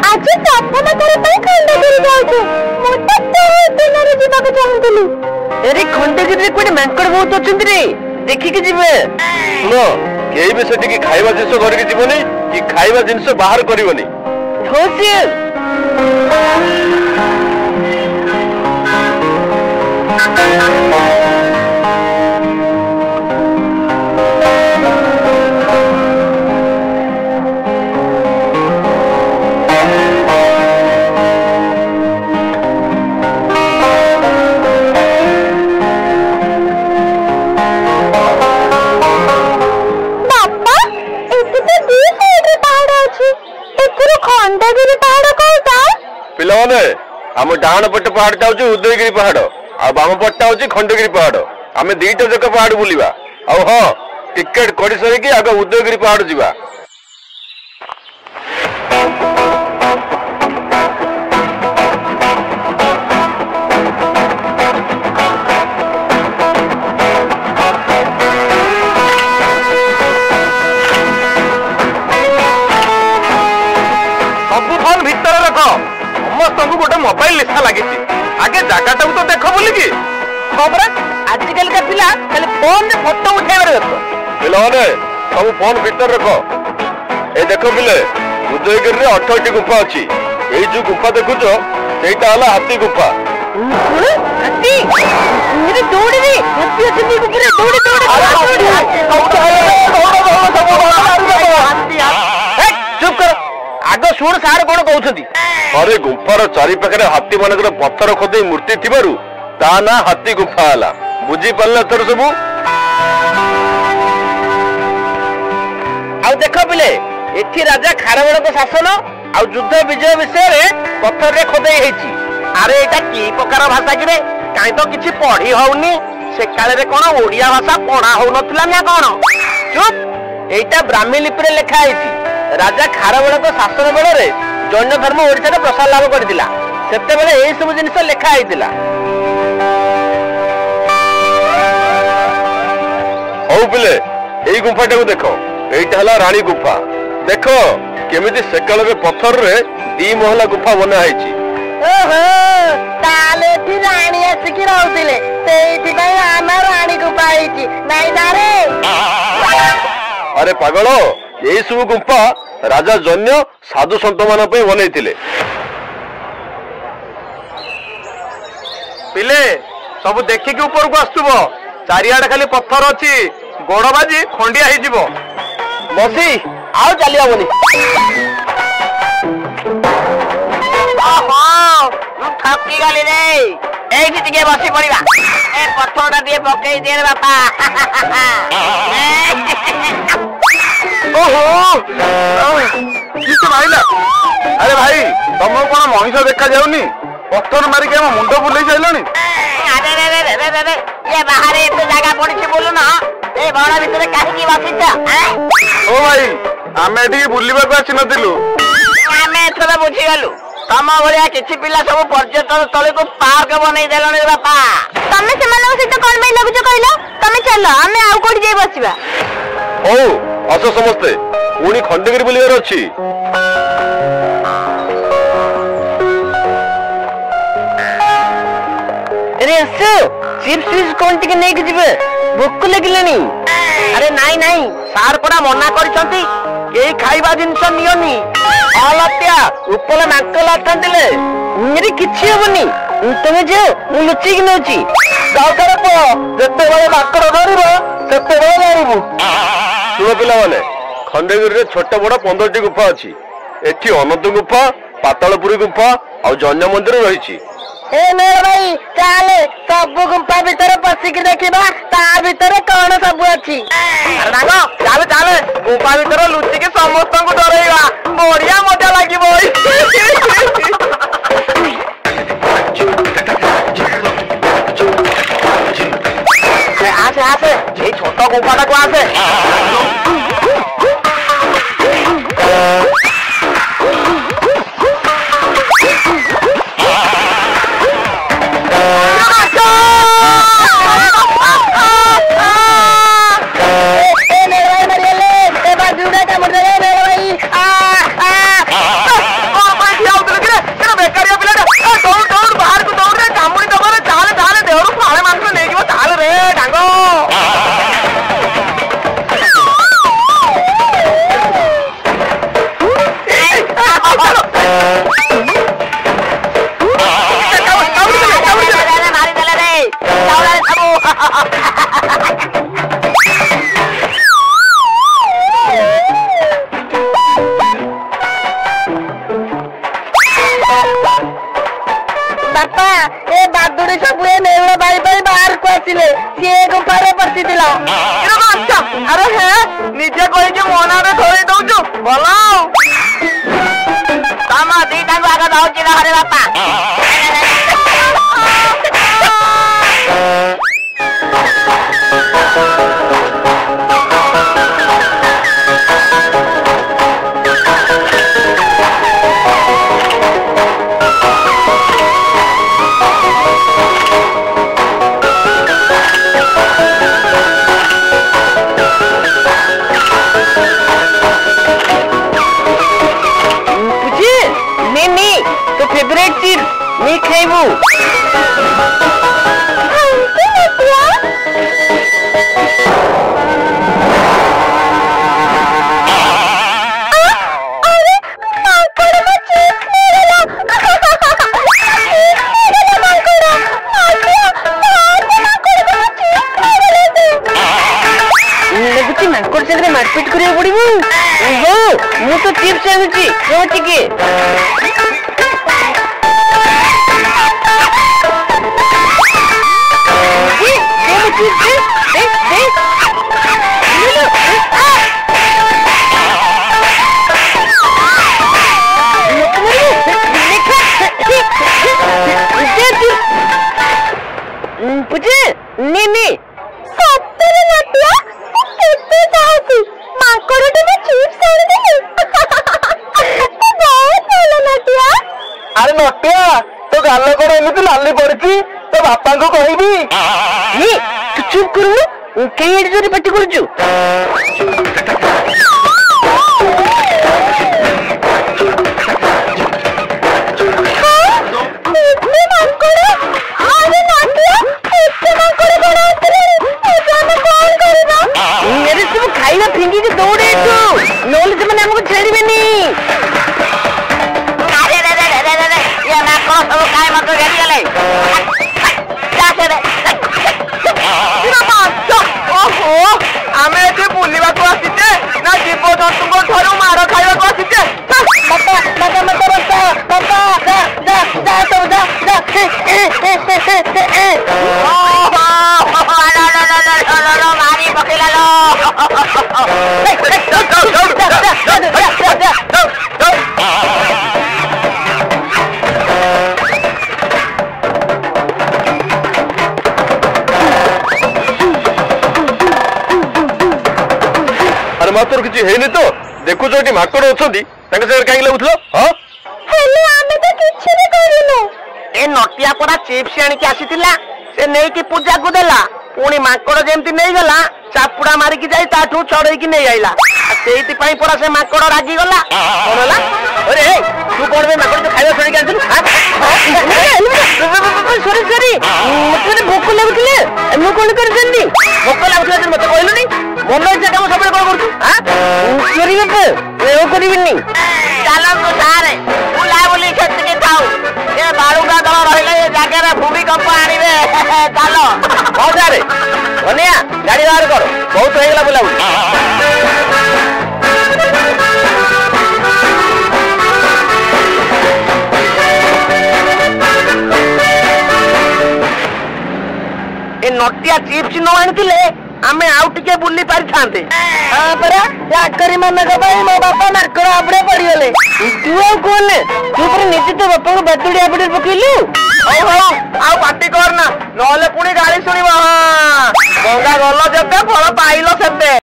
आज प्रथम थर पर खंडगिरी जाऊँ मोटा तो दिनरे जीवाक चाहूली अरे खंडगिरी कोई मांकड़ बहुत अच्छा रे देखिकी जीवे सुन केही भी सेठी खाइबा जिंस घर के जीवनी कि खाइबा जिंस बाहर करबनी होशियार पिलाने आम डाण पट पहाड़ टा हूँ उदयगिरी पहाड़ आ बाम पट्टा हूँ खंडगिरी पहाड़ आम दीटा जक पहाड़ बुलवा आ हाँ टिकेट कड़ी सारिकी आग उदयगिरी पहाड़ जावा गोटे मोबाइल लिखा लगी आगे जगह तो देख बोलिकी आजिकल का पिला खाली फोन रे फोटो उठाइबार पिलाने सब फोन भीतर रख ए देख पिले उदयगिरी रे 18टी गुफा अच्छी यही जो गुफा देखुच सेटा हला हाथी गुफा हाथी मेरे दौड़ी रे हाथी अच्छी गुफा दौड़ी चुप कर आग सुन सार कौन कहते अरे गुफार चारि पाखे हाथी मानकर पत्थर खोदे मूर्ति थिबारु ता ना हाथी गुफा हला बुझी पारले थर सबू आ देख पिले एठी राजा खारवेल को शासन आ युद्ध विजय विषय रे पत्थर रे खोदे हेची अरे एटा की प्रकार भाषा कि रे काई तो किछि पढ़ी होउनी से काले रे कोन ओडिया भाषा पढ़ा हो नथिला ना कोन चुप एटा ब्राह्मी लिपि रे लिखा हेची राजा खारवेल को शासन बेले रे जैन धर्म ओडिसा रे प्रसार लाभ करथिला सेते बेले एई सब जिनिस लिखा हेतिला हौ पिले एई गुफाटा को देखो एइटा हला रानी गुफा देखो केमिति सेकल रे पत्थर रे दी महला गुफा बना हेची ओहो ताले थी रानी आसिकी रहउतिले सेइथि पई आना रानी गुफा हेची नाइ ना रे अरे पागल एई सब गुफा राजा जन्य साधु संत मान पे बनैथिले पिले सब देखिकी ऊपर को आसुबो चारियाडे खाली पत्थर अछि गोड़ बाजी खंडिया हे जिवो बसी आओ चली आबनी ओहो थकी गली रे एइठी टिके बसी पड़िबा ए पत्थरटा दिए पकई दे रे बापा ओहो किस भाईला अरे भाई तुम कौन मनीष देखा जाउनी पत्थर मारिके हम मुंड बुलाई जाइलानी अरे रे रे रे रे ये बाहर एते जगह पड़िछि बोलु ना ए बड़ा भितरे काहे की बसिछ ओ भाई आमे एठी बुलिबा को आछि नथिलु आमे एथरा बुझी गलु तम भलिया किछि पिला सब पर्यटन स्थल को पार्क बनै देलनी रे बापा तमे सेमानक सहित कोन में लगुछ कहलो तमे चलो आमे आउ कोठी जाई बसिबा ओ असो समस्ते पुणी खंडगिरी बुलिबार अछि अरे असो चिप्स कोन टिके नै के जिवे भूख लागिलानी अरे नाई नाई सार पड़ा मना करछंती केई खाइबा जिंस नियोनी आलत्या उपले नाकल अथंतिले मेरी किछि होबनी तमे जे मु लुचि कि नउची दाउतर पो जत्ते बळे माकड़ धरिबो सेते बळे जानिबु सुनो पिला माने खंडगिरी रे छोट बड़ 15टी गुफा अछि एठी अनंत गुफा पातालपुरी गुफा और जन्य मंदिर रहिछि ए मेरे भाई चले सब गुफा भीतर पसिक देखिबा ता भीतर कोन सब अछि अरे नागो चल चल गुफा भीतर लुचि के समस्त को डरेगा बढ़िया मजा लागिबो आसे आसे ए छोटा गुफाटा को आसे बापा ए बादुड़ी सब नेउल बाई बाई बाहर को आसिले सी गुफारे पशिला अरे हे निजे कहि के मोना रे धोई दउछु भलो तमा दीटा को आगा दाउची ना हरे बापा फेवरेट चीज मी खाइबू मार्केट से मारपीट करिया पड़िबू मु तो चिप्स आनुची रोटी के अरे नटिया तो गाल कौन एमती लाली पड़ी तो बापा को कहबी तू चुप करू कहीं जोरे पार्टी करू खाइबा फिंगी के दौड़े नौले से हमको छेड़बेनी सब खाए मत घेरी गले ओहो आमे एठी बुलिबा को आसीते ना जीव जंतु को ठरू मार खाइबा को आसीते बापा बापा मत बता बापा जा जा जा तो जा जा ओहो ला मारी पकेला लो अरे मातर किसी है नहीं तो देखु जो माकड़ अच्छा कहीं लगुल हाँ ए नटिया परा चिप्स आनिक आसीथिला से नहीं कि पूजा को देला पुणी माकड़ जेमती नहीं गला चापुड़ा मारिकी जाई ताठू चढ़ेकी नहीं आइला सेति पई परा से माकड़ रागी गला कोन होला अरे तू कोन में माकड़ तो खाइबा छोड़ी आनथु सॉरी सॉरी मते भूख लागुतले मु कोन कर जंदी भूख लागुतले त मते कहलु नी मन इच्छा काम सब कोन करतु हां सॉरी बाप ए करिबिनी चलो तो सारे बुला बुली खेत के खाऊ ए बालुका दल रहले ए जागे रे भूमिकंप आनिबे चलो हो सारे धनिया गाड़ी बाहर कर बहुत हो गेला बुला बुली ए नटिया चिप्स न आनिथिले आमे आउ टिके बुल्ली पारि थांते हां परा चाकरी मानक भाई मो बापा मार्केट आपड़े पड़ी गले तू कोन तू पर नीचे तो बापा को बतुड़ी आपड़े पकेलु हो आउ पार्टी करना नले पुणी गाड़ी सुनिबो हां गंगा गल्लो जते फल पाइलो सेते।